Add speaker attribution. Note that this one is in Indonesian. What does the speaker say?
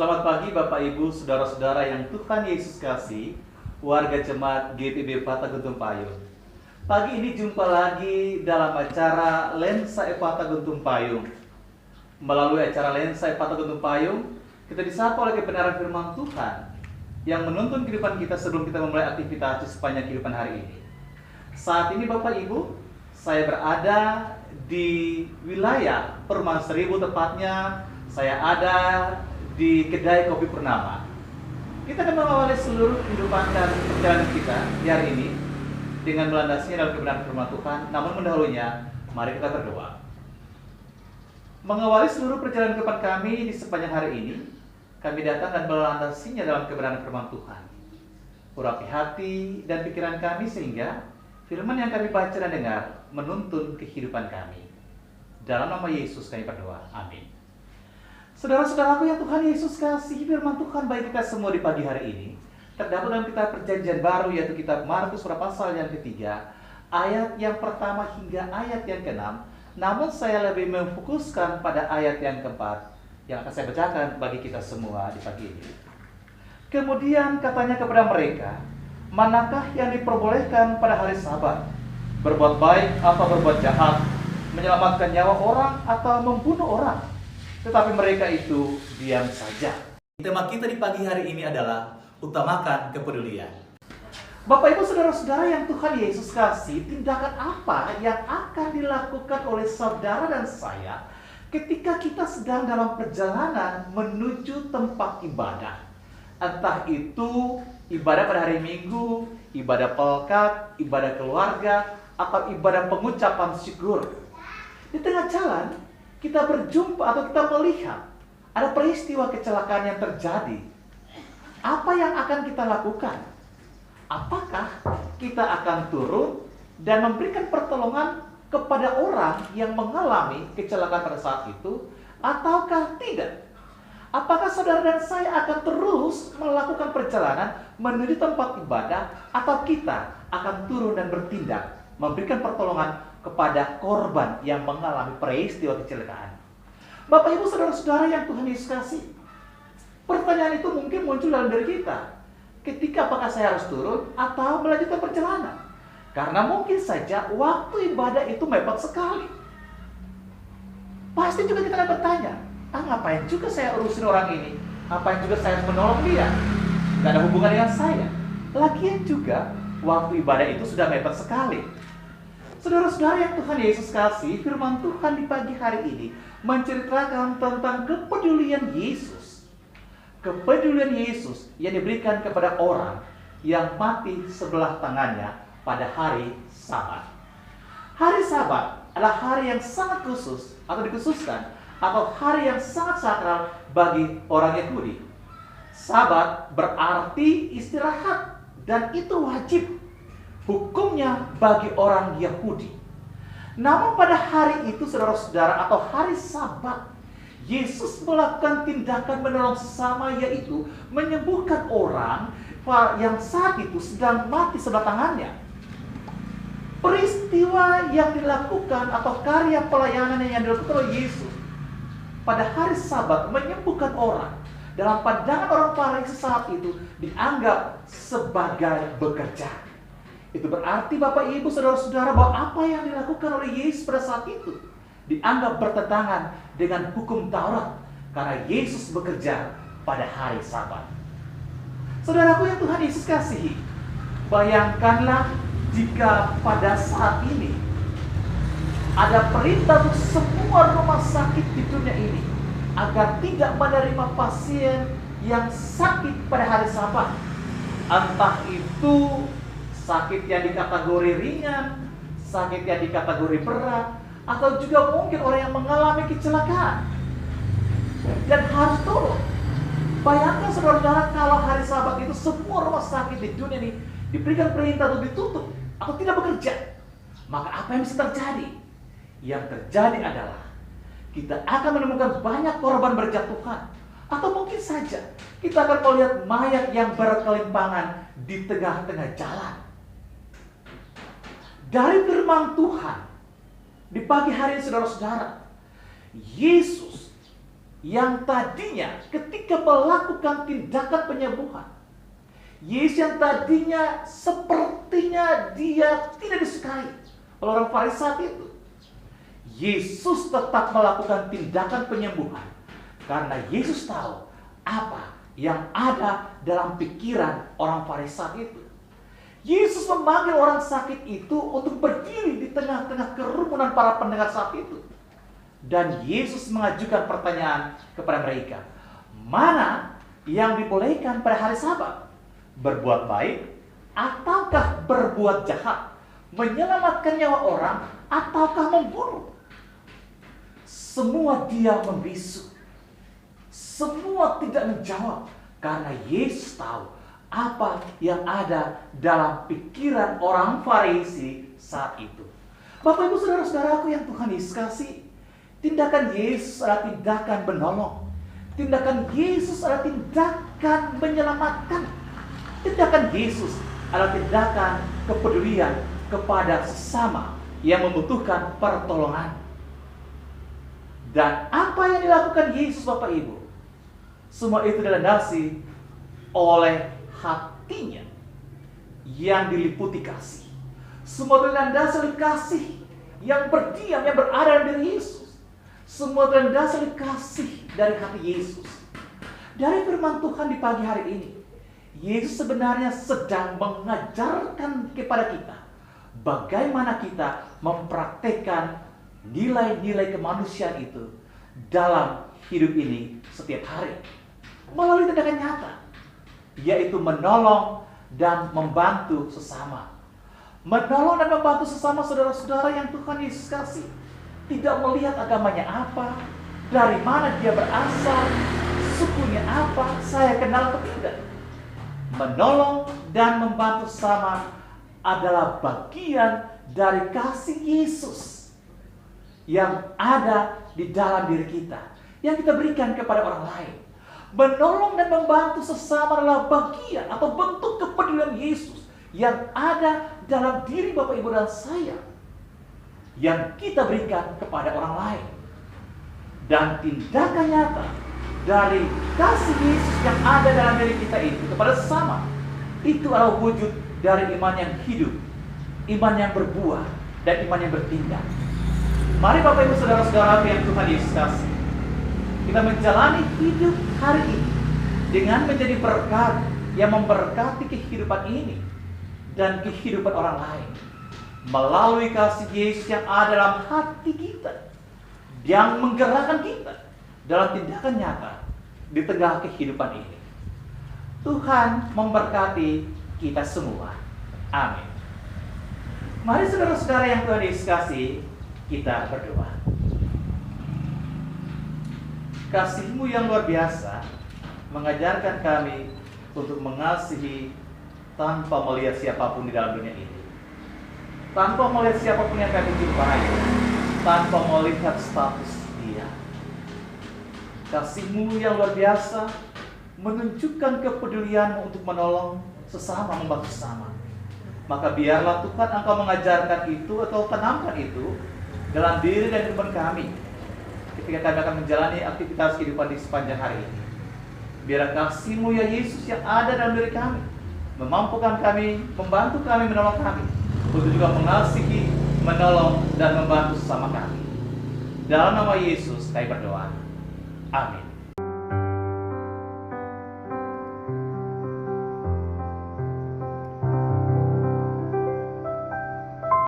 Speaker 1: Selamat pagi Bapak Ibu, Saudara-saudara yang Tuhan Yesus kasih, warga jemaat GPB Ephatha Guntung Payung. Pagi ini jumpa lagi dalam acara Lensa Ephatha Guntung Payung. Melalui acara Lensa Ephatha Guntung Payung, kita disapa oleh kebenaran firman Tuhan yang menuntun kehidupan kita sebelum kita memulai aktivitas di sepanjang kehidupan hari ini. Saat ini Bapak Ibu, saya berada di wilayah Perumahan Seribu, tepatnya saya ada di kedai kopi Purnama. Kita akan mengawali seluruh kehidupan dan perjalanan kita di hari ini dengan melandasinya dalam kebenaran firman Tuhan. Namun mendahulunya, mari kita berdoa. Mengawali seluruh perjalanan kehidupan kami di sepanjang hari ini, kami datang dan melandasinya dalam kebenaran firman Tuhan. Urapi hati dan pikiran kami sehingga firman yang kami baca dan dengar menuntun kehidupan kami. Dalam nama Yesus kami berdoa. Amin. Saudara-saudaraku yang Tuhan Yesus kasih, firman Tuhan bagi kita semua di pagi hari ini terdapat dalam kitab Perjanjian Baru, yaitu kitab Markus surah pasal yang ketiga, ayat yang pertama hingga ayat yang keenam. Namun saya lebih memfokuskan pada ayat yang keempat yang akan saya bacakan bagi kita semua di pagi ini. Kemudian katanya kepada mereka, manakah yang diperbolehkan pada hari Sabat? Berbuat baik atau berbuat jahat? Menyelamatkan nyawa orang atau membunuh orang? Tetapi mereka itu diam saja. Tema kita di pagi hari ini adalah utamakan kepedulian. Bapak Ibu Saudara-saudara yang Tuhan Yesus kasih, tindakan apa yang akan dilakukan oleh saudara dan saya ketika kita sedang dalam perjalanan menuju tempat ibadah? Entah itu ibadah pada hari Minggu, ibadah pelkat, ibadah keluarga, atau ibadah pengucapan syukur. Di tengah jalan, kita berjumpa atau kita melihat ada peristiwa kecelakaan yang terjadi. Apa yang akan kita lakukan? Apakah kita akan turun dan memberikan pertolongan kepada orang yang mengalami kecelakaan pada saat itu, ataukah tidak? Apakah saudara dan saya akan terus melakukan perjalanan menuju tempat ibadah, atau kita akan turun dan bertindak memberikan pertolongan kepada korban yang mengalami peristiwa kecelakaan? Bapak Ibu Saudara-saudara yang Tuhan Yesus kasih, pertanyaan itu mungkin muncul dalam diri kita. Ketika apakah saya harus turun atau melanjutkan perjalanan? Karena mungkin saja waktu ibadah itu mepet sekali. Pasti juga kita akan bertanya, ngapain juga saya urusin orang ini? Ngapain juga saya menolong dia? Gak ada hubungan dengan saya. Lagian juga waktu ibadah itu sudah mepet sekali. Saudara-saudara yang Tuhan Yesus kasih, firman Tuhan di pagi hari ini menceritakan tentang kepedulian Yesus. Kepedulian Yesus yang diberikan kepada orang yang mati sebelah tangannya pada hari Sabat. Hari Sabat adalah hari yang sangat khusus atau dikhususkan, atau hari yang sangat sakral bagi orang Yahudi. Sabat berarti istirahat, dan itu wajib hukumnya bagi orang Yahudi. Namun pada hari itu, saudara-saudara, atau hari Sabat, Yesus melakukan tindakan menolong sesama, yaitu menyembuhkan orang yang saat itu sedang mati sebelah tangannya. Peristiwa yang dilakukan atau karya pelayanan yang dilakukan oleh Yesus pada hari Sabat menyembuhkan orang, dalam pandangan orang Farisi saat itu dianggap sebagai bekerja. Itu berarti Bapak Ibu Saudara-saudara bahwa apa yang dilakukan oleh Yesus pada saat itu dianggap bertentangan dengan hukum Taurat, karena Yesus bekerja pada hari Sabat. Saudaraku yang Tuhan Yesus kasihi, bayangkanlah jika pada saat ini ada perintah untuk semua rumah sakit di dunia ini agar tidak menerima pasien yang sakit pada hari Sabat. Entah itu sakit yang dikategori ringan, sakit yang dikategori berat, atau juga mungkin orang yang mengalami kecelakaan dan harus turun. Bayangkan saudara-saudara, kalau hari Sabat itu semua rumah sakit di dunia ini diberikan perintah untuk ditutup atau tidak bekerja, maka apa yang bisa terjadi? Yang terjadi adalah kita akan menemukan banyak korban berjatuhan, atau mungkin saja kita akan melihat mayat yang berkelimpangan di tengah-tengah jalan. Dari firman Tuhan di pagi hari ini, saudara-saudara, Yesus yang tadinya ketika melakukan tindakan penyembuhan, Yesus yang tadinya sepertinya dia tidak disukai oleh orang Farisi saat itu, Yesus tetap melakukan tindakan penyembuhan karena Yesus tahu apa yang ada dalam pikiran orang Farisi saat itu. Yesus memanggil orang sakit itu untuk berdiri di tengah-tengah kerumunan para pendengar saat itu. Dan Yesus mengajukan pertanyaan kepada mereka, mana yang dibolehkan pada hari Sabat? Berbuat baik ataukah berbuat jahat? Menyelamatkan nyawa orang ataukah membunuh? Semua dia membisu. Semua tidak menjawab karena Yesus tahu apa yang ada dalam pikiran orang Farisi saat itu. Bapak Ibu saudara-saudaraku yang Tuhan Yesus kasih, tindakan Yesus adalah tindakan menolong. Tindakan Yesus adalah tindakan menyelamatkan. Tindakan Yesus adalah tindakan kepedulian kepada sesama yang membutuhkan pertolongan. Dan apa yang dilakukan Yesus Bapak Ibu, semua itu dilandasi oleh hatinya yang diliputi kasih. Semua terlandasi oleh kasih yang berdiam, yang berada dalam diri Yesus. Semua terlandasi oleh kasih dari hati Yesus. Dari firman Tuhan di pagi hari ini, Yesus sebenarnya sedang mengajarkan kepada kita bagaimana kita mempraktekkan nilai-nilai kemanusiaan itu dalam hidup ini setiap hari melalui tindakan nyata, yaitu menolong dan membantu sesama. Menolong dan membantu sesama saudara-saudara yang Tuhan Yesus kasih. Tidak melihat agamanya apa, dari mana dia berasal, sukunya apa, saya kenal atau tidak. Menolong dan membantu sesama adalah bagian dari kasih Yesus yang ada di dalam diri kita, yang kita berikan kepada orang lain. Menolong dan membantu sesama adalah bagian atau bentuk kepedulian Yesus yang ada dalam diri Bapak Ibu dan saya, yang kita berikan kepada orang lain. Dan tindakan nyata dari kasih Yesus yang ada dalam diri kita itu kepada sesama, itu adalah wujud dari iman yang hidup, iman yang berbuah, dan iman yang bertindak. Mari Bapak Ibu saudara-saudara yang Tuhan Yesus kasih, kita menjalani hidup hari ini dengan menjadi berkat yang memberkati kehidupan ini dan kehidupan orang lain melalui kasih Yesus yang ada dalam hati kita, yang menggerakkan kita dalam tindakan nyata di tengah kehidupan ini. Tuhan memberkati kita semua. Amin. Mari saudara-saudara yang Tuhan Yesus kasih, kita berdoa. Kasih-Mu yang luar biasa mengajarkan kami untuk mengasihi tanpa melihat siapapun di dalam dunia ini. Tanpa melihat siapapun yang kami jumpai, tanpa melihat status dia. Kasih-Mu yang luar biasa menunjukkan kepedulian-Mu untuk menolong sesama, membantu sesama. Maka biarlah Tuhan Engkau mengajarkan itu atau tanamkan itu dalam diri dan kehidupan kami ketika kami akan menjalani aktivitas kehidupan di sepanjang hari ini. Biar kasih-Mu ya Yesus yang ada dalam diri kami memampukan kami, membantu kami, menolong kami untuk juga mengasihi, menolong, dan membantu sesama kami. Dalam nama Yesus kami berdoa. Amin.